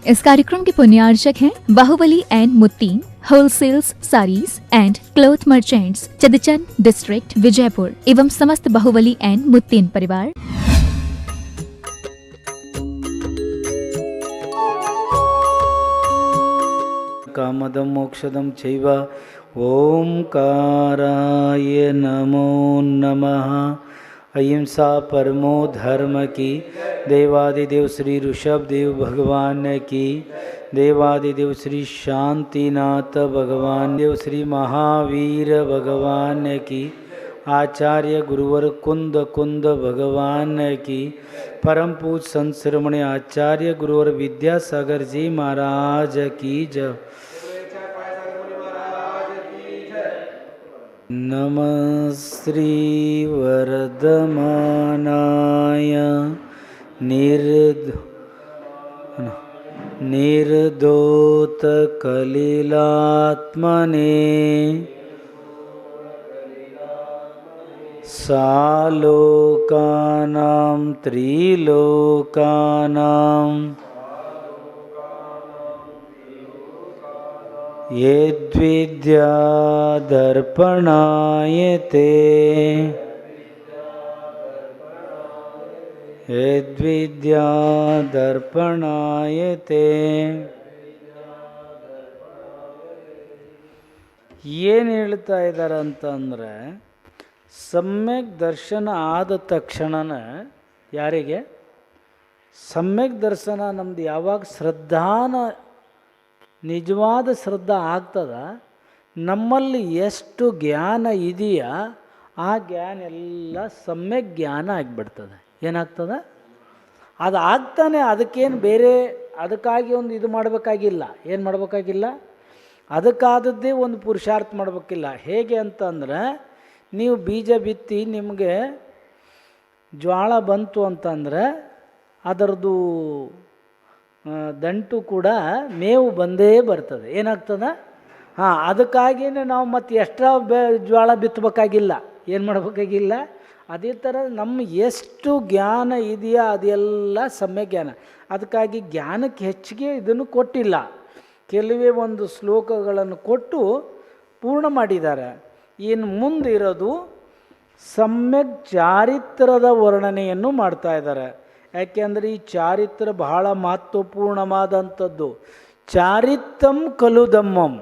इस कार्यक्रम के पुण्यार्चक हैं Bahubali and Muttin wholesales saris and cloth merchants, चदचन डिस्ट्रिक्ट, विजयपुर एवं समस्त बाहुबली एंड मुत्तीन परिवार। कामदं मोक्षदं चैव ओंकाराय नमो नमः। अहिंसा परमो धर्म की, देवादिदेव श्री ऋषभदेव भगवान की, देवादिदेव श्री शांतिनाथ भगवान, देव श्री महावीर भगवान की, आचार्य गुरुवर कुंद कुंद भगवान की, परम पूज संत शिरोमणि आचार्य गुरुवर विद्यासागर जी महाराज की जय। नमः श्री वरदमानाय निर्दोत कलिलात्मने सालोकानां त्रिलोकानां यद्विद्या दर्पणायते यद्विद्या दर्पणायते। ಏನು ಹೇಳ್ತಾ ಇದ್ದಾರೆ ಅಂತಂದರೆ, ಸಮ್ಯಕ್ ದರ್ಶನ ಆದ ತಕ್ಷಣನ ಯಾರಿಗೆ ಸಮ್ಯಕ್ ದರ್ಶನ ನಮ್ದು ಯಾವಾಗ ಶ್ರದ್ಧಾನ ನಿಜವಾದ ಶ್ರದ್ಧಾ ಆಗ್ತದ, ನಮ್ಮಲ್ಲಿ ಎಷ್ಟು ಜ್ಞಾನ ಇದೆಯಾ ಆ ಜ್ಞಾನ ಎಲ್ಲ ಸಮ್ಯಕ್ ಜ್ಞಾನ ಆಗಿಬಿಡ್ತದೆ. ಏನಾಗ್ತದೆ ಅದು ಆಗ್ತಾನೆ. ಅದಕ್ಕೇನು ಬೇರೆ ಅದಕ್ಕಾಗಿ ಒಂದು ಇದು ಮಾಡಬೇಕಾಗಿಲ್ಲ. ಏನು ಮಾಡಬೇಕಾಗಿಲ್ಲ, ಅದಕ್ಕಾದದ್ದೇ ಒಂದು ಪುರುಷಾರ್ಥ ಮಾಡಬೇಕಿಲ್ಲ. ಹೇಗೆ ಅಂತಂದ್ರೆ, ನೀವು ಬೀಜ ಬಿತ್ತಿ ನಿಮಗೆ ಜ್ವಾಳ ಬಂತು ಅಂತಂದರೆ ಅದರದ್ದು ದಂಟು ಕೂಡ ಮೇವು ಬಂದೇ ಬರ್ತದೆ. ಏನಾಗ್ತದೆ, ಅದಕ್ಕಾಗಿಯೇ ನಾವು ಮತ್ತೆ ಎಕ್ಸ್ಟ್ರಾ ಜ್ವಾಳ ಬಿತ್ತಬೇಕಾಗಿಲ್ಲ, ಏನು ಮಾಡಬೇಕಾಗಿಲ್ಲ. ಅದೇ ಥರ ನಮ್ಮ ಎಷ್ಟು ಜ್ಞಾನ ಇದೆಯಾ ಅದೆಲ್ಲ ಸಮ್ಯ ಜ್ಞಾನ. ಅದಕ್ಕಾಗಿ ಜ್ಞಾನಕ್ಕೆ ಹೆಚ್ಚಿಗೆ ಇದನ್ನು ಕೊಟ್ಟಿಲ್ಲ, ಕೆಲವೇ ಒಂದು ಶ್ಲೋಕಗಳನ್ನು ಕೊಟ್ಟು ಪೂರ್ಣ ಮಾಡಿದ್ದಾರೆ. ಇನ್ನು ಮುಂದಿರೋದು ಸಮ್ಯಕ್ ಚಾರಿತ್ರದ ವರ್ಣನೆಯನ್ನು ಮಾಡ್ತಾ ಇದ್ದಾರೆ. ಯಾಕೆಂದರೆ ಈ ಚಾರಿತ್ರ ಬಹಳ ಮಹತ್ವಪೂರ್ಣವಾದಂಥದ್ದು. ಚಾರಿತ್ರಂ ಕಲುದಮ್ಮಂ,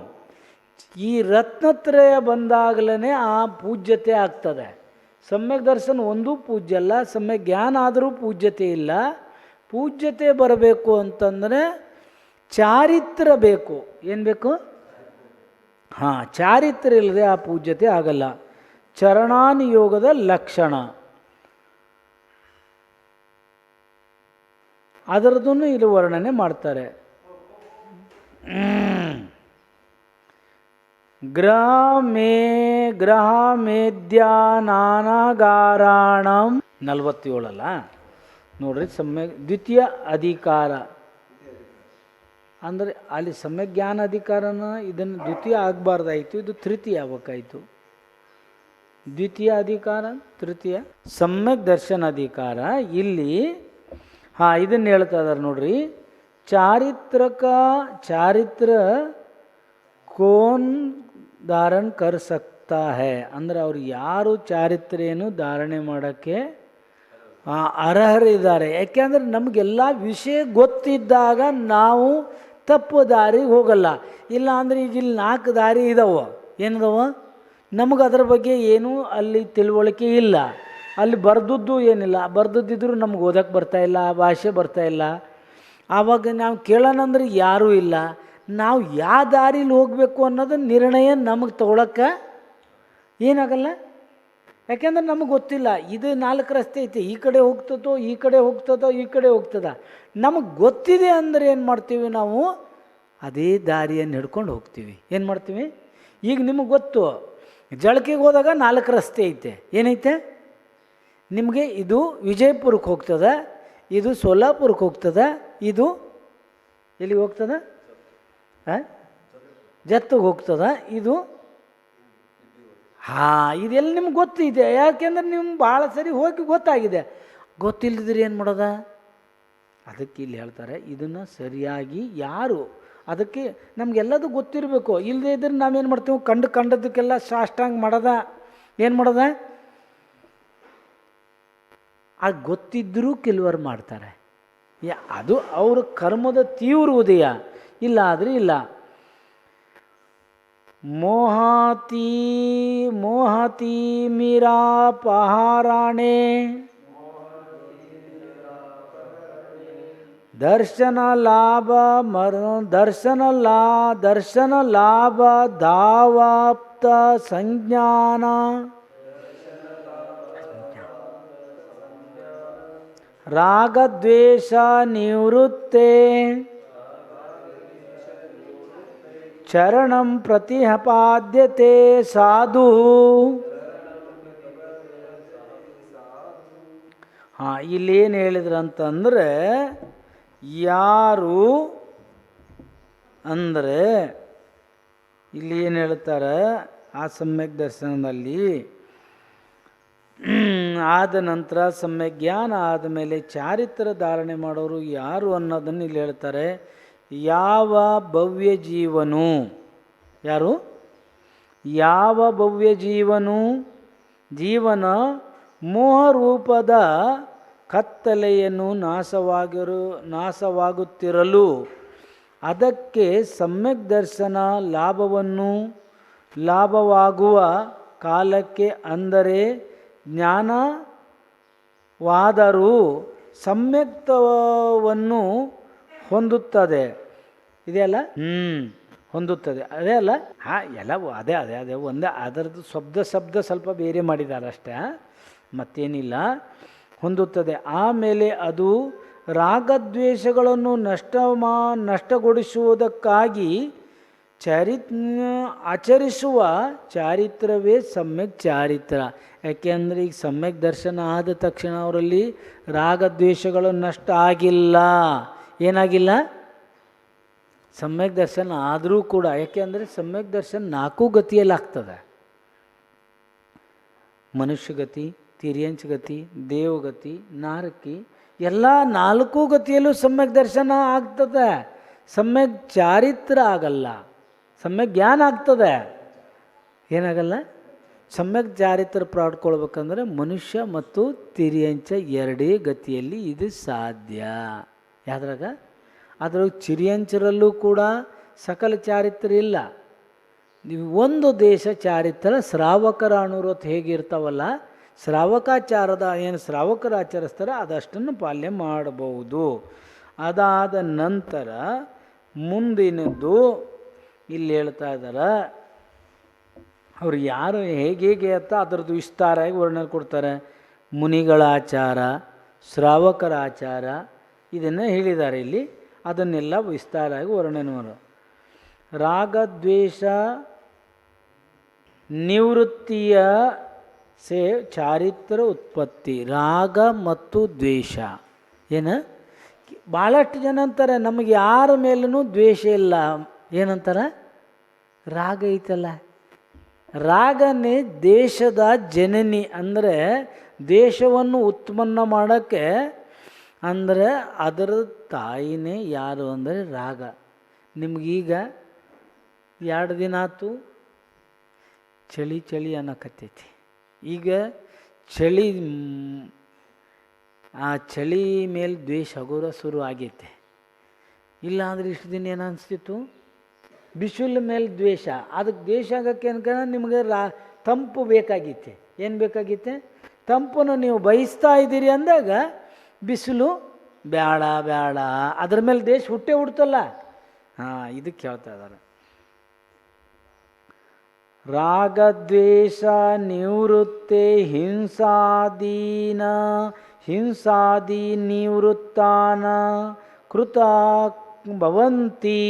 ಈ ರತ್ನತ್ರಯ ಬಂದಾಗಲೇ ಆ ಪೂಜ್ಯತೆ ಆಗ್ತದೆ. ಸಮ್ಯಕ್ ದರ್ಶನ ಒಂದೂ ಪೂಜ್ಯ ಅಲ್ಲ, ಸಮ್ಯಕ್ ಜ್ಞಾನ ಆದರೂ ಪೂಜ್ಯತೆ ಇಲ್ಲ. ಪೂಜ್ಯತೆ ಬರಬೇಕು ಅಂತಂದರೆ ಚಾರಿತ್ರ ಬೇಕು. ಏನು ಬೇಕು, ಚಾರಿತ್ರ ಇಲ್ಲದೆ ಆ ಪೂಜ್ಯತೆ ಆಗಲ್ಲ. ಚರಣಾನುಯೋಗದ ಲಕ್ಷಣ ಅದರದನ್ನು ಇಲ್ಲಿ ವರ್ಣನೆ ಮಾಡ್ತಾರೆ. ಗ್ರಹ ಮೇದ್ಯಾನಾಗಾರಾಣಂ 47 ಅಲ್ಲ ನೋಡ್ರಿ. ಸಮ್ಯಕ್ ದ್ವಿತೀಯ ಅಧಿಕಾರ ಅಂದರೆ ಅಲ್ಲಿ ಸಮ್ಯಕ್ ಜ್ಞಾನ ಅಧಿಕಾರನ ಇದನ್ನು ದ್ವಿತೀಯ ಆಗಬಾರ್ದಾಯಿತು, ಇದು ತೃತೀಯ ಆಗಬೇಕಾಯಿತು. ದ್ವಿತೀಯ ಅಧಿಕಾರ ತೃತೀಯ. ಸಮ್ಯಕ್ ದರ್ಶನ ಅಧಿಕಾರ ಇಲ್ಲಿ ಇದನ್ನು ಹೇಳ್ತಾ ಇದ್ದಾರೆ ನೋಡ್ರಿ. ಚಾರಿತ್ರ ಕೋನ್ ಧಾರಣ ಕರ್ ಸಕ್ತಾ ಹೈ ಅಂದರೆ ಅವ್ರು ಯಾರು ಚಾರಿತ್ರ್ಯನು ಧಾರಣೆ ಮಾಡೋಕ್ಕೆ ಅರ್ಹರಿದ್ದಾರೆ. ಯಾಕೆಂದರೆ ನಮಗೆಲ್ಲ ವಿಷಯ ಗೊತ್ತಿದ್ದಾಗ ನಾವು ತಪ್ಪು ದಾರಿಗೆ ಹೋಗಲ್ಲ. ಇಲ್ಲ ಅಂದರೆ ಈಗ ಇಲ್ಲಿ 4 ದಾರಿ ಇದಾವೆ. ಏನಿದಾವ, ನಮಗೆ ಅದರ ಬಗ್ಗೆ ಏನೂ ಅಲ್ಲಿ ತಿಳುವಳಿಕೆ ಇಲ್ಲ. ಅಲ್ಲಿ ಬರ್ದದ್ದು ಏನಿಲ್ಲ, ಬರ್ದದ್ದಿದ್ರು ನಮ್ಗೆ ಓದಕ್ಕೆ ಬರ್ತಾಯಿಲ್ಲ, ಭಾಷೆ ಬರ್ತಾಯಿಲ್ಲ. ಆವಾಗ ನಾವು ಕೇಳೋಣಂದ್ರೆ ಯಾರೂ ಇಲ್ಲ. ನಾವು ಯಾವ ದಾರಿಲಿ ಹೋಗಬೇಕು ಅನ್ನೋದು ನಿರ್ಣಯ ನಮಗೆ ತೊಗೊಳಕ್ಕೆ ಏನಾಗಲ್ಲ. ಯಾಕೆಂದ್ರೆ ನಮಗೆ ಗೊತ್ತಿಲ್ಲ. ಇದು 4 ರಸ್ತೆ ಐತಿ, ಈ ಕಡೆ ಹೋಗ್ತದೋ ಈ ಕಡೆ ಹೋಗ್ತದೋ ಈ ಕಡೆ ಹೋಗ್ತದ. ನಮಗೆ ಗೊತ್ತಿದೆ ಅಂದರೆ ಏನು ಮಾಡ್ತೀವಿ, ನಾವು ಅದೇ ದಾರಿಯನ್ನು ಹಿಡ್ಕೊಂಡು ಹೋಗ್ತೀವಿ. ಏನು ಮಾಡ್ತೀವಿ, ಈಗ ನಿಮಗೆ ಗೊತ್ತು ಜಳಕಿಗೆ ಹೋದಾಗ 4 ರಸ್ತೆ ಐತೆ. ಏನೈತೆ ನಿಮಗೆ, ಇದು ವಿಜಯಪುರಕ್ಕೆ ಹೋಗ್ತದೆ, ಇದು ಸೋಲಾಪುರಕ್ಕೆ ಹೋಗ್ತದೆ, ಇದು ಎಲ್ಲಿಗೆ ಹೋಗ್ತದೆ, ಜತ್ತಿಗೆ ಹೋಗ್ತದೆ, ಇದು ಇದೆಲ್ಲ ನಿಮ್ಗೆ ಗೊತ್ತಿದೆ. ಯಾಕೆಂದ್ರೆ ನಿಮ್ಗೆ ಭಾಳ ಸರಿ ಹೋಗಿ ಗೊತ್ತಾಗಿದೆ. ಗೊತ್ತಿಲ್ಲದಿದ್ರೆ ಏನು ಮಾಡೋದ, ಅದಕ್ಕೆ ಇಲ್ಲಿ ಹೇಳ್ತಾರೆ, ಇದನ್ನು ಸರಿಯಾಗಿ ಯಾರು, ಅದಕ್ಕೆ ನಮಗೆಲ್ಲದು ಗೊತ್ತಿರಬೇಕು. ಇಲ್ಲದೇ ಇದ್ರೆ ನಾವೇನು ಮಾಡ್ತೀವಿ, ಕಂಡದಕ್ಕೆಲ್ಲ ಸಾಷ್ಟಾಂಗ ಮಾಡೋದ, ಏನು ಮಾಡೋದ, ಅದು ಗೊತ್ತಿದ್ದರೂ ಕೆಲವರು ಮಾಡ್ತಾರೆ. ಅದು ಅವ್ರ ಕರ್ಮದ ತೀವ್ರ ಉದಯ. ಇಲ್ಲ ಆದರೆ ಇಲ್ಲ. ಮೋಹತಿ ಮೀರಾ ಪಹಾರಾಣೆ ದರ್ಶನ ಲಾಭ ಧಾವಾಪ್ತ ಸಂಜ್ಞಾನ ರಾಗದ್ವೇಷ ನಿವೃತ್ತೆ ಚರಣಂ ಪ್ರತಿಪಾದ್ಯತೆ ಸಾಧು. ಇಲ್ಲೇನು ಹೇಳಿದ್ರಂತಂದರೆ, ಯಾರು ಅಂದರೆ ಇಲ್ಲಿ ಏನು ಹೇಳ್ತಾರೆ, ಆ ಸಮ್ಯಕ್ ದರ್ಶನದಲ್ಲಿ ಆದ ನಂತರ ಸಮ್ಯಕ್ ಜ್ಞಾನ ಆದಮೇಲೆ ಚಾರಿತ್ರ ಧಾರಣೆ ಮಾಡೋರು ಯಾರು ಅನ್ನೋದನ್ನು ಇಲ್ಲಿ ಹೇಳ್ತಾರೆ. ಯಾವ ಭವ್ಯ ಜೀವನು, ಯಾರು, ಯಾವ ಭವ್ಯ ಜೀವನ ಮೋಹರೂಪದ ಕತ್ತಲೆಯನ್ನು ನಾಶವಾಗುತ್ತಿರಲು ಅದಕ್ಕೆ ಸಮ್ಯಕ್ ದರ್ಶನ ಲಾಭವಾಗುವ ಕಾಲಕ್ಕೆ, ಅಂದರೆ ಜ್ಞಾನವಾದರೂ ಸಮ್ಯಕ್ತವನ್ನು ಹೊಂದುತ್ತದೆ. ಇದೆಯಲ್ಲ, ಹೊಂದುತ್ತದೆ. ಅದೇ ಅಲ್ಲ, ಎಲ್ಲವೂ ಅದೇ ಒಂದೇ. ಅದರದ್ದು ಶಬ್ದ ಸ್ವಲ್ಪ ಬೇರೆ ಮಾಡಿದ್ದಾರೆ ಅಷ್ಟೇ, ಮತ್ತೇನಿಲ್ಲ. ಹೊಂದುತ್ತದೆ. ಆಮೇಲೆ ಅದು ರಾಗದ್ವೇಷಗಳನ್ನು ನಷ್ಟಗೊಳಿಸುವುದಕ್ಕಾಗಿ ಆಚರಿಸುವ ಚಾರಿತ್ರವೇ ಸಮ್ಯಕ್ ಚಾರಿತ್ರ. ಯಾಕೆಂದರೆ ಈಗ ಸಮ್ಯಕ್ ದರ್ಶನ ಆದ ತಕ್ಷಣ ಅವರಲ್ಲಿ ರಾಗದ್ವೇಷಗಳು ನಷ್ಟ ಆಗಿಲ್ಲ. ಏನಾಗಿಲ್ಲ? ಸಮ್ಯಕ್ ದರ್ಶನ ಆದರೂ ಕೂಡ. ಯಾಕೆಂದರೆ ಸಮ್ಯಕ್ ದರ್ಶನ 4 ಗತಿಯಲ್ಲಿ ಆಗ್ತದೆ. ಮನುಷ್ಯಗತಿ, ತಿರ್ಯಂಚ ಗತಿ, ದೇವಗತಿ, ನಾರಕಿ, ಎಲ್ಲ 4 ಗತಿಯಲ್ಲೂ ಸಮ್ಯಕ್ ದರ್ಶನ ಆಗ್ತದೆ. ಸಮ್ಯಕ್ ಚಾರಿತ್ರ ಆಗಲ್ಲ, ಸಮ್ಯಕ್ ಜ್ಞಾನ ಆಗ್ತದೆ. ಏನಾಗಲ್ಲ? ಸಮ್ಯಕ್ ಚಾರಿತ್ರ ಪ್ರಾಡ್ಕೊಳ್ಬೇಕಂದ್ರೆ ಮನುಷ್ಯ ಮತ್ತು ತಿರ್ಯಂಚ 2 ಗತಿಯಲ್ಲಿ ಇದು ಸಾಧ್ಯ. ಯಾವ್ದ್ರಾಗ? ಅದ್ರಾಗ ಚಿರಿಯಂಚರಲ್ಲೂ ಕೂಡ ಸಕಲ ಚಾರಿತ್ರ ಇಲ್ಲ. ನೀವು ಒಂದು ದೇಶ ಚಾರಿತ್ರ, ಶ್ರಾವಕರ ಅನುರೋಧ ಹೇಗಿರ್ತಾವಲ್ಲ, ಶ್ರಾವಕಾಚಾರದ ಏನು ಶ್ರಾವಕರು ಆಚರಿಸ್ತಾರೆ ಅದಷ್ಟನ್ನು ಪಾಲನೆ ಮಾಡಬಹುದು. ಅದಾದ ನಂತರ ಮುಂದಿನದ್ದು ಇಲ್ಲಿ ಹೇಳ್ತಾ ಇದ್ದಾರೆ, ಅವರು ಯಾರು ಹೇಗೆ ಅಂತ ಅದರದ್ದು ವಿಸ್ತಾರವಾಗಿ ವರ್ಣನೆ ಕೊಡ್ತಾರೆ. ಮುನಿಗಳ ಆಚಾರ, ಶ್ರಾವಕರ ಆಚಾರ, ಇದನ್ನು ಹೇಳಿದ್ದಾರೆ ಇಲ್ಲಿ. ಅದನ್ನೆಲ್ಲ ವಿಸ್ತಾರವಾಗಿ ವರ್ಣನೆ ಮಾಡು. ರಾಗದ್ವೇಷ ನಿವೃತ್ತಿಯ ಚಾರಿತ್ರ ಉತ್ಪತ್ತಿ. ರಾಗ ಮತ್ತು ದ್ವೇಷ ಏನು, ಭಾಳಷ್ಟು ಜನ ಅಂತಾರೆ ನಮಗೆ ಯಾರ ಮೇಲೂ ದ್ವೇಷ ಇಲ್ಲ. ಏನಂತಾರೆ? ರಾಗ ಐತಲ್ಲ, ರಾಗನೇ ದೇಶದ ಜನನಿ. ಅಂದರೆ ದೇಶವನ್ನು ಉತ್ಪನ್ನ ಮಾಡೋಕ್ಕೆ ಅಂದರೆ ಅದರ ತಾಯಿನೇ ಯಾರು ಅಂದರೆ ರಾಗ. ನಿಮಗೀಗ 2 ದಿನ ಆಯ್ತು ಚಳಿ ಅನ್ನಕತ್ತೈತಿ. ಈಗ ಆ ಚಳಿ ಮೇಲೆ ದ್ವೇಷ ಆಗೋರ ಶುರು ಆಗೈತೆ. ಇಲ್ಲ ಅಂದರೆ ಇಷ್ಟು ದಿನ ಏನು ಅನಿಸ್ತಿತ್ತು, ಬಿಸಿಲು ಮೇಲೆ ದ್ವೇಷ. ಅದಕ್ಕೆ ದ್ವೇಷ ಆಗೋಕ್ಕೆ ಅನ್ಕೊಂಡ ನಿಮಗೆ ತಂಪು ಬೇಕಾಗಿತ್ತೆ. ಏನು ಬೇಕಾಗಿತ್ತೆ? ತಂಪನ್ನು ನೀವು ಬಯಸ್ತಾ ಇದ್ದೀರಿ ಅಂದಾಗ ಬಿಸಿಲು ಬೇಡ ಅದ್ರ ಮೇಲೆ ದೇಶ ಹುಟ್ಟಲ್ಲ. ಇದಕ್ಕೆ ಹೇಳ್ತಾ ಇದ್ದಾರೆ. ರಾಗದ್ವೇಷ ನಿವೃತ್ತೆ ಹಿಂಸಾದಿ ನಿವೃತ್ತಾನ ಕೃತ ಭವಂತಿ.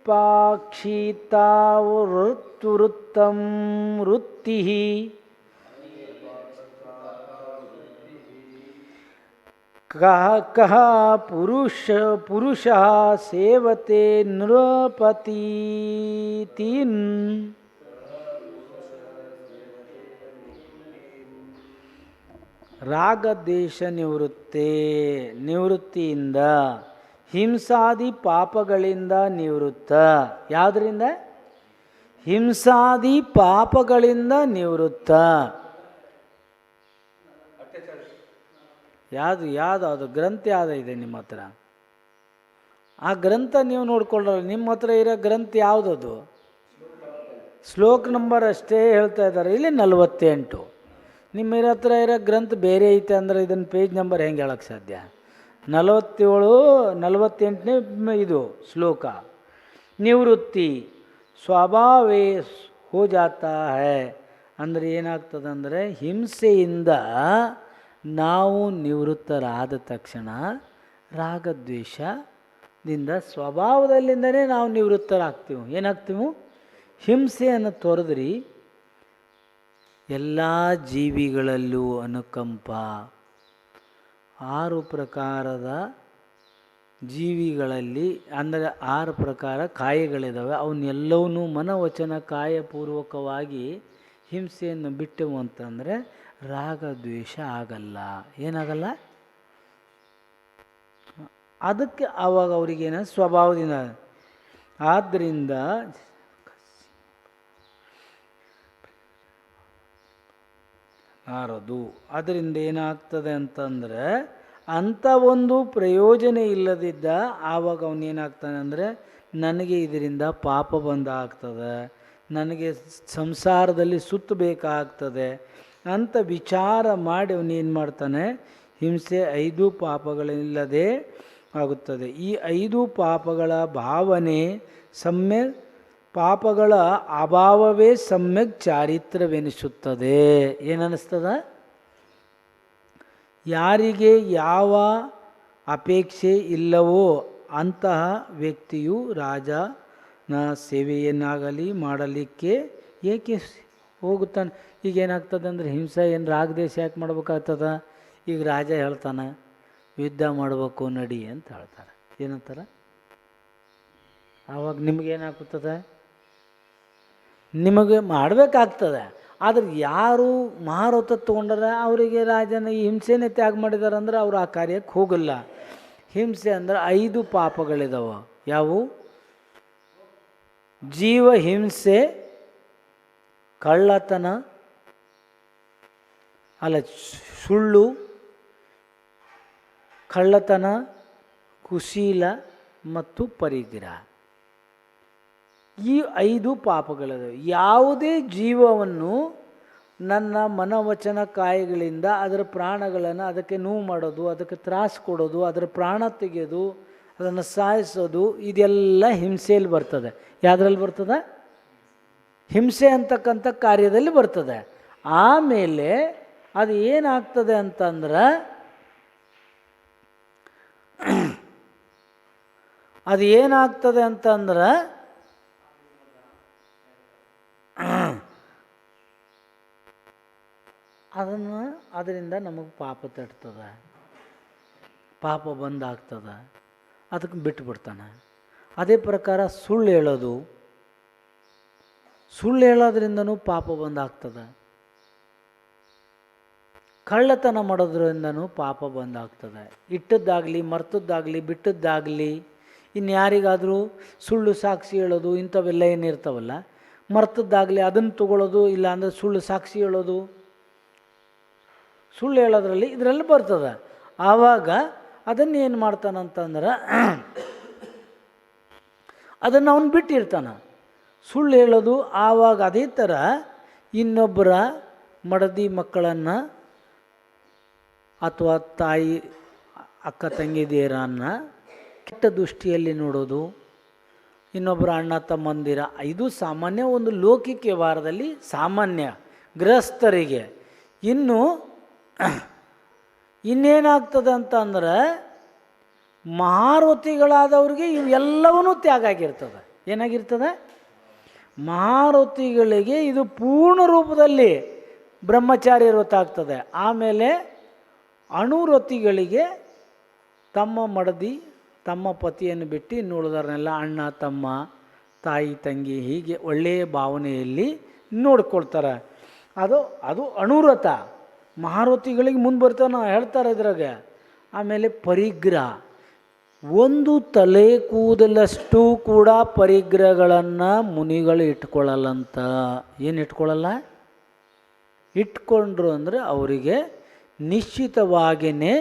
ಅನೇಪಾಕ್ಷಿತಾ ವೃತ್ತಂ ವೃತ್ತಿ ಕಹ ಕಹ ಪುರುಷ ಸೇವತೆ ನೃಪತೀತೀನ್. ರಾಗದ್ವೇಷ ನಿವೃತ್ತಿಯಿಂದ, ಹಿಂಸಾದಿ ಪಾಪಗಳಿಂದ ನಿವೃತ್ತ. ಯಾವುದರಿಂದ? ಹಿಂಸಾದಿ ಪಾಪಗಳಿಂದ ನಿವೃತ್ತ. ಯಾವುದು ಗ್ರಂಥ ಇದೆ ನಿಮ್ಮ ಹತ್ರ? ಆ ಗ್ರಂಥ ನೀವು ನೋಡ್ಕೊಳ್ಳಲ್ಲ. ನಿಮ್ಮ ಹತ್ರ ಇರೋ ಗ್ರಂಥ ಯಾವುದದು? ಶ್ಲೋಕ ನಂಬರ್ ಅಷ್ಟೇ ಹೇಳ್ತಾ ಇದ್ದಾರೆ. ಇಲ್ಲಿ 48. ನಿಮ್ಮ ಹತ್ರ ಇರೋ ಗ್ರಂಥ ಬೇರೆ ಐತೆ ಅಂದರೆ ಇದನ್ನು ಪೇಜ್ ನಂಬರ್ ಹೆಂಗೆ ಹೇಳೋಕ್ಕೆ ಸಾಧ್ಯ? 48ನೇ ಇದು ಶ್ಲೋಕ. ನಿವೃತ್ತಿ ಸ್ವಭಾವೇ ಹೋ ಜಾತಾ ಹೈ ಅಂದರೆ ಏನಾಗ್ತದೆ ಅಂದರೆ, ಹಿಂಸೆಯಿಂದ ನಾವು ನಿವೃತ್ತರಾದ ತಕ್ಷಣ ರಾಗದ್ವೇಷದಿಂದ ಸ್ವಭಾವದಲ್ಲಿಂದನೇ ನಾವು ನಿವೃತ್ತರಾಗ್ತೀವಿ. ಏನಾಗ್ತೀವಿ? ಹಿಂಸೆಯನ್ನು ತೊರೆದ್ರಿ ಎಲ್ಲ ಜೀವಿಗಳಲ್ಲೂ ಅನುಕಂಪ. 6 ಪ್ರಕಾರದ ಜೀವಿಗಳಲ್ಲಿ ಅಂದರೆ 6 ಪ್ರಕಾರ ಕಾಯಗಳಿದ್ದಾವೆ. ಅವನ್ನೆಲ್ಲವನ್ನೂ ಮನವಚನ ಕಾಯಪೂರ್ವಕವಾಗಿ ಹಿಂಸೆಯನ್ನು ಬಿಟ್ಟೆವು ಅಂತಂದರೆ ರಾಗದ್ವೇಷ ಆಗಲ್ಲ. ಏನಾಗಲ್ಲ? ಅದಕ್ಕೆ ಆವಾಗ ಅವ್ರಿಗೇನ ಸ್ವಭಾವದಿಂದ. ಆದ್ದರಿಂದ ಅದರಿಂದ ಏನಾಗ್ತದೆ ಅಂತಂದರೆ, ಅಂಥ ಒಂದು ಪ್ರಯೋಜನ ಇಲ್ಲದಿದ್ದ ಆವಾಗ ಅವನೇನಾಗ್ತಾನೆ ಅಂದರೆ, ನನಗೆ ಇದರಿಂದ ಪಾಪ ಬಂದ ಆಗ್ತದೆ, ನನಗೆ ಸಂಸಾರದಲ್ಲಿ ಸುತ್ತಬೇಕಾಗ್ತದೆ ಅಂತ ವಿಚಾರ ಮಾಡಿ ಅವನೇನು ಮಾಡ್ತಾನೆ, ಹಿಂಸೆ 5 ಪಾಪಗಳಿಲ್ಲದೆ ಆಗುತ್ತದೆ. ಈ 5 ಪಾಪಗಳ ಭಾವನೆ ಪಾಪಗಳ ಅಭಾವವೇ ಸಮ್ಯಕ್ ಚಾರಿತ್ರವೆನಿಸುತ್ತದೆ. ಏನನ್ನಿಸ್ತದ? ಯಾರಿಗೆ ಯಾವ ಅಪೇಕ್ಷೆ ಇಲ್ಲವೋ ಅಂತಹ ವ್ಯಕ್ತಿಯು ರಾಜನ ಸೇವೆಯನ್ನಾಗಲಿ ಮಾಡಲಿಕ್ಕೆ ಏಕೆ ಹೋಗುತ್ತಾನೆ. ಈಗ ಏನಾಗ್ತದೆ ಅಂದರೆ, ಹಿಂಸೆ ಏನು ರಾಗದೇಶ ಯಾಕೆ ಮಾಡ್ಬೇಕಾಗ್ತದ? ಈಗ ರಾಜ ಹೇಳ್ತಾನೆ ಯುದ್ಧ ಮಾಡಬೇಕು ನಡಿ ಅಂತ ಹೇಳ್ತಾರೆ. ಏನಂತಾರೆ? ಆವಾಗ ನಿಮಗೇನಾಗ್ತದೆ? ನಿಮಗೆ ಮಾಡಬೇಕಾಗ್ತದೆ. ಆದ್ರೆ ಯಾರು ಮಹಾರಥ ತೊಗೊಂಡಾರ ಅವರಿಗೆ ರಾಜನ ಈ ಹಿಂಸೆನೇ ತ್ಯಾಗ ಮಾಡಿದಾರೆ ಅಂದ್ರೆ ಅವರು ಆ ಕಾರ್ಯಕ್ಕೆ ಹೋಗಲ್ಲ. ಹಿಂಸೆ ಅಂದ್ರೆ 5 ಪಾಪಗಳಿದಾವೆ. ಯಾವುವು? ಜೀವ ಹಿಂಸೆ, ಕಳ್ಳತನ, ಸುಳ್ಳು, ಕಳ್ಳತನ, ಕುಶೀಲ ಮತ್ತು ಪರಿಗ್ರಹ. ಈ 5 ಪಾಪಗಳಿವೆ. ಯಾವುದೇ ಜೀವವನ್ನು ನನ್ನ ಮನವಚನ ಕಾಯಗಳಿಂದ ಅದರ ಪ್ರಾಣಗಳನ್ನು ಅದಕ್ಕೆ ನೋವು ಮಾಡೋದು, ಅದಕ್ಕೆ ತ್ರಾಸು ಕೊಡೋದು, ಅದರ ಪ್ರಾಣ ತೆಗೆಯೋದು, ಅದನ್ನು ಸಾಯಿಸೋದು, ಇದೆಲ್ಲ ಹಿಂಸೆಯಲ್ಲಿ ಬರ್ತದೆ. ಯಾವುದ್ರಲ್ಲಿ ಬರ್ತದೆ? ಹಿಂಸೆ ಅಂತಕ್ಕಂಥ ಕಾರ್ಯದಲ್ಲಿ ಬರ್ತದೆ. ಆಮೇಲೆ ಅದು ಏನಾಗ್ತದೆ ಅಂತಂದ್ರೆ, ಅದು ಏನಾಗ್ತದೆ ಅಂತಂದ್ರೆ ಅದರಿಂದ ನಮಗೆ ಪಾಪ ತಟ್ತದೆ, ಪಾಪ ಬಂದಾಗ್ತದೆ, ಅದಕ್ಕೆ ಬಿಟ್ಟುಬಿಡ್ತಾನೆ. ಅದೇ ಪ್ರಕಾರ ಸುಳ್ಳು ಹೇಳೋದ್ರಿಂದನೂ ಪಾಪ ಬಂದಾಗ್ತದೆ. ಕಳ್ಳತನ ಮಾಡೋದ್ರಿಂದನೂ ಪಾಪ ಬಂದಾಗ್ತದೆ. ಇಟ್ಟದ್ದಾಗಲಿ, ಮರ್ತದ್ದಾಗಲಿ, ಬಿಟ್ಟದ್ದಾಗಲಿ, ಇನ್ಯಾರಿಗಾದರೂ ಸುಳ್ಳು ಸಾಕ್ಷಿ ಹೇಳೋದು, ಇಂಥವೆಲ್ಲ ಏನಿರ್ತಾವಲ್ಲ, ಮರ್ತದ್ದಾಗಲಿ ಅದನ್ನು ತಗೊಳ್ಳೋದು, ಇಲ್ಲ ಅಂದರೆ ಸುಳ್ಳು ಸಾಕ್ಷಿ ಹೇಳೋದು, ಸುಳ್ಳು ಹೇಳೋದ್ರಲ್ಲಿ ಇದರಲ್ಲಿ ಬರ್ತದೆ. ಆವಾಗ ಅದನ್ನು ಏನು ಮಾಡ್ತಾನಂತಂದ್ರೆ, ಅದನ್ನು ಅವನು ಬಿಟ್ಟಿರ್ತಾನೆ ಸುಳ್ಳು ಹೇಳೋದು. ಆವಾಗ ಅದೇ ಥರ ಇನ್ನೊಬ್ಬರ ಮಡದಿ ಮಕ್ಕಳನ್ನು ಅಥವಾ ತಾಯಿ ಅಕ್ಕ ತಂಗಿದಿರನ್ನು ಕೆಟ್ಟ ದೃಷ್ಟಿಯಲ್ಲಿ ನೋಡೋದು, ಇನ್ನೊಬ್ಬರ ಅಣ್ಣ ತಮ್ಮಂದಿರ, ಇದು ಸಾಮಾನ್ಯ ಒಂದು ಲೌಕಿಕ ವ್ಯವಹಾರದಲ್ಲಿ ಸಾಮಾನ್ಯ ಗೃಹಸ್ಥರಿಗೆ. ಇನ್ನೇನಾಗ್ತದೆ ಅಂತ ಅಂದ್ರೆ, ಮಹಾರಥಿಗಳಾದವ್ರಿಗೆ ಇವೆಲ್ಲವೂ ತ್ಯಾಗ ಆಗಿರ್ತದೆ. ಏನಾಗಿರ್ತದೆ? ಮಹಾರಥಿಗಳಿಗೆ ಇದು ಪೂರ್ಣ ರೂಪದಲ್ಲಿ ಬ್ರಹ್ಮಚಾರ್ಯ ವ್ರತ ಆಗ್ತದೆ. ಆಮೇಲೆ ಅಣುರಥಿಗಳಿಗೆ ತಮ್ಮ ಮಡದಿ ತಮ್ಮ ಪತಿಯನ್ನು ಬಿಟ್ಟು ಇನ್ನುಳಿದವ್ರನ್ನೆಲ್ಲ ಅಣ್ಣ ತಮ್ಮ ತಾಯಿ ತಂಗಿ ಹೀಗೆ ಒಳ್ಳೆಯ ಭಾವನೆಯಲ್ಲಿ ನೋಡ್ಕೊಳ್ತಾರೆ. ಅದು ಅನುವ್ರತ. ಮಹಾರಥಿಗಳಿಗೆ ಮುಂದೆ ಬರ್ತಾನೆ ಹೇಳ್ತಾರೆ ಇದ್ರಾಗ. ಆಮೇಲೆ ಪರಿಗ್ರಹ, ಒಂದು ತಲೆ ಕೂದಲಷ್ಟು ಕೂಡ ಪರಿಗ್ರಹಗಳನ್ನು ಮುನಿಗಳು ಇಟ್ಕೊಳ್ಳಲ್ಲಂತ. ಏನು ಇಟ್ಕೊಳ್ಳಲ್ಲ? ಇಟ್ಕೊಂಡ್ರು ಅಂದರೆ ಅವರಿಗೆ ನಿಶ್ಚಿತವಾಗಿಯೇ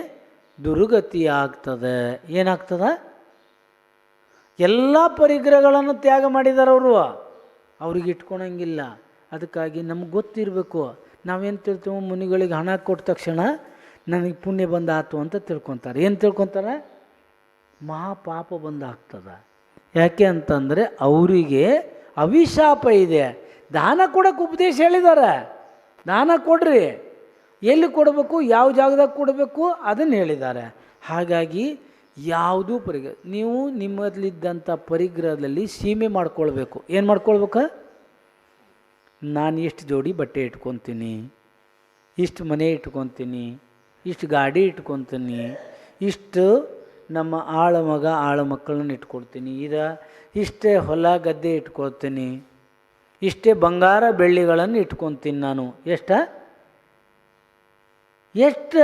ದುರ್ಗತಿ ಆಗ್ತದೆ. ಏನಾಗ್ತದೆ? ಎಲ್ಲ ಪರಿಗ್ರಹಗಳನ್ನು ತ್ಯಾಗ ಮಾಡಿದ್ದಾರೆ ಅವರು, ಅವ್ರಿಗೆ ಇಟ್ಕೊಳಂಗಿಲ್ಲ. ಅದಕ್ಕಾಗಿ ನಮ್ಗೆ ಗೊತ್ತಿರಬೇಕು. ನಾವೇನು ತಿಳ್ತೀವೋ, ಮುನಿಗಳಿಗೆ ಹಣ ಕೊಟ್ಟ ತಕ್ಷಣ ನನಗೆ ಪುಣ್ಯ ಬಂದಾತು ಅಂತ ತಿಳ್ಕೊತಾರೆ. ಏನು ತಿಳ್ಕೊತಾರೆ? ಮಹಾಪಾಪ ಬಂದಾಗ್ತದೆ. ಯಾಕೆ ಅಂತಂದರೆ ಅವರಿಗೆ ಅವಿಶಾಪ ಇದೆ. ದಾನ ಕೊಡೋಕೆ ಉಪದೇಶ ಹೇಳಿದ್ದಾರೆ. ದಾನ ಕೊಡ್ರಿ, ಎಲ್ಲಿ ಕೊಡಬೇಕು, ಯಾವ ಜಾಗದಾಗ ಕೊಡಬೇಕು ಅದನ್ನು ಹೇಳಿದ್ದಾರೆ. ಹಾಗಾಗಿ ಯಾವುದೂ ನೀವು ನಿಮ್ಮಲ್ಲಿದ್ದಂಥ ಪರಿಗ್ರಹದಲ್ಲಿ ಸೀಮೆ ಮಾಡ್ಕೊಳ್ಬೇಕು. ಏನು ಮಾಡ್ಕೊಳ್ಬೇಕು? ನಾನು ಇಷ್ಟು ಜೋಡಿ ಬಟ್ಟೆ ಇಟ್ಕೊತೀನಿ, ಇಷ್ಟು ಮನೆ ಇಟ್ಕೊತೀನಿ, ಇಷ್ಟು ಗಾಡಿ ಇಟ್ಕೊತೀನಿ, ಇಷ್ಟು ನಮ್ಮ ಆಳ ಮಗ ಆಳ ಮಕ್ಕಳನ್ನ ಇಟ್ಕೊಳ್ತೀನಿ, ಇಷ್ಟೇ ಹೊಲ ಗದ್ದೆ ಇಟ್ಕೊಳ್ತೀನಿ, ಇಷ್ಟೇ ಬಂಗಾರ ಬೆಳ್ಳಿಗಳನ್ನು ಇಟ್ಕೊತೀನಿ ನಾನು. ಎಷ್ಟು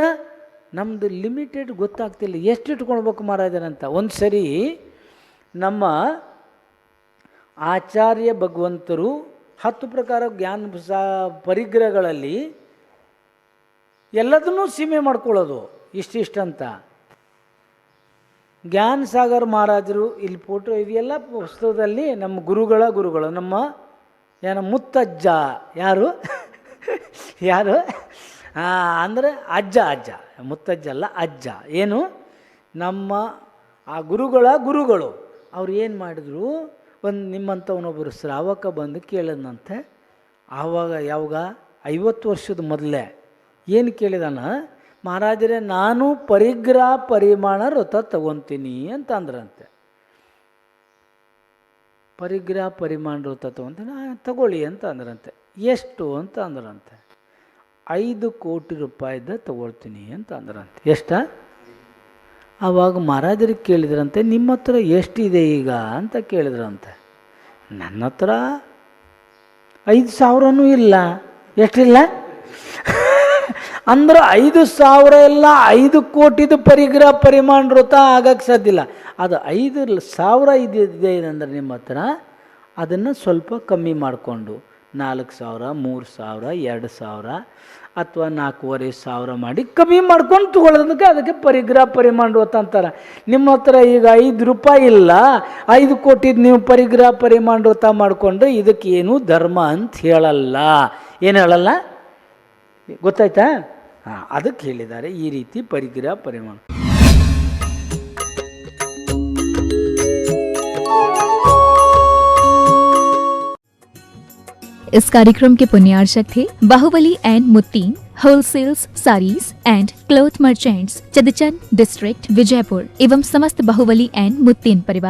ನಮ್ಮದು ಲಿಮಿಟೆಡ್ ಗೊತ್ತಾಗ್ತಿಲ್ಲ. ಎಷ್ಟು ಇಟ್ಕೊಳ್ಬೇಕು ಮಹಾರಾಜರಂತ. ಒಂದು ಸರಿ ನಮ್ಮ ಆಚಾರ್ಯ ಭಗವಂತರು 10 ಪ್ರಕಾರ ಜ್ಞಾನ ಪರಿಗ್ರಹಗಳಲ್ಲಿ ಎಲ್ಲದನ್ನೂ ಸೀಮೆ ಮಾಡ್ಕೊಳ್ಳೋದು ಇಷ್ಟಿಷ್ಟಂತ. ಜ್ಞಾನ ಸಾಗರ್ ಮಹಾರಾಜರು ಇಲ್ಲಿ ಫೋಟೋ ಇದೆಯಲ್ಲ ಪುಸ್ತಕದಲ್ಲಿ. ನಮ್ಮ ಗುರುಗಳು ನಮ್ಮ ಮುತ್ತಜ್ಜ. ಯಾರು ಅಂದರೆ ಅಜ್ಜ. ಮುತ್ತಜ್ಜ ಅಲ್ಲ, ಅಜ್ಜ. ಏನು ನಮ್ಮ ಆ ಗುರುಗಳು ಅವ್ರು ಏನು ಮಾಡಿದ್ರು, ನಿಮ್ಮಂಥವನೊಬ್ಬರು ಶ್ರಾವಕ ಬಂದು ಕೇಳಿದಂತೆ. ಯಾವಾಗ 50 ವರ್ಷದ ಮೊದಲೇ ಏನು ಕೇಳಿದಾನ, ಮಹಾರಾಜರೇ ನಾನು ಪರಿಗ್ರಹ ಪರಿಮಾಣ ವ್ರತ ತಗೊತೀನಿ ಅಂತ ಅಂದ್ರಂತೆ. ಪರಿಗ್ರಹ ಪರಿಮಾಣ ವ್ರತ ತಗೊತೀನಿ, ತಗೊಳ್ಳಿ ಅಂತ ಅಂದ್ರಂತೆ. ಎಷ್ಟು ಅಂತ ಅಂದ್ರಂತೆ. 5 ಕೋಟಿ ರೂಪಾಯಿದ ತಗೊಳ್ತೀನಿ ಅಂತ ಅಂದ್ರಂತೆ. ಆವಾಗ ಮಹಾರಾಜರಿಗೆ ಕೇಳಿದ್ರಂತೆ, ನಿಮ್ಮ ಹತ್ರ ಎಷ್ಟಿದೆ ಈಗ ಅಂತ ಕೇಳಿದ್ರಂತೆ. ನನ್ನ ಹತ್ರ 5,000ನೂ ಇಲ್ಲ. ಎಷ್ಟಿಲ್ಲ ಅಂದ್ರೆ 5,000 ಎಲ್ಲ 5 ಕೋಟಿದು ಪರಿಗ್ರಹ ಪರಿಮಾಣ ವ್ರತ ಆಗಕ್ಕೆ ಸಾಧ್ಯ ಇಲ್ಲ. ಅದು 5,000 ಇದೆ ಅಂದರೆ ನಿಮ್ಮ ಹತ್ರ ಅದನ್ನು ಸ್ವಲ್ಪ ಕಮ್ಮಿ ಮಾಡಿಕೊಂಡು 4,000, 3,000, 2,000 ಅಥವಾ 4,500 ಮಾಡಿ ಕಮ್ಮಿ ಮಾಡ್ಕೊಂಡು ತೊಗೊಳ್ಳೋದಕ್ಕೆ ಅದಕ್ಕೆ ಪರಿಗ್ರಹ ಪರಿಮಾಣ ವ್ರತ ಅಂತಾರೆ. ನಿಮ್ಮ ಹತ್ರ ಈಗ 5 ರೂಪಾಯಿ ಇಲ್ಲ, 5 ಕೋಟಿದು ನೀವು ಪರಿಗ್ರಹ ಪರಿಮಾಣ ವ್ರತ ಮಾಡಿಕೊಂಡ್ರೆ ಇದಕ್ಕೇನು ಧರ್ಮ ಅಂತ ಹೇಳಲ್ಲ. ಏನು ಹೇಳಲ್ಲ? ಗೊತ್ತಾಯ್ತಾ? ಅದಕ್ಕೆ ಹೇಳಿದ್ದಾರೆ ಈ ರೀತಿ ಪರಿಗ್ರಹ ಪರಿಮಾಣ. इस कार्यक्रम के पुण्यार्चक थे Bahubali and Muttin wholesales saris and cloth merchants, चदचन डिस्ट्रिक्ट, विजयपुर एवं समस्त बाहुबली एंड मुत्तीन परिवार।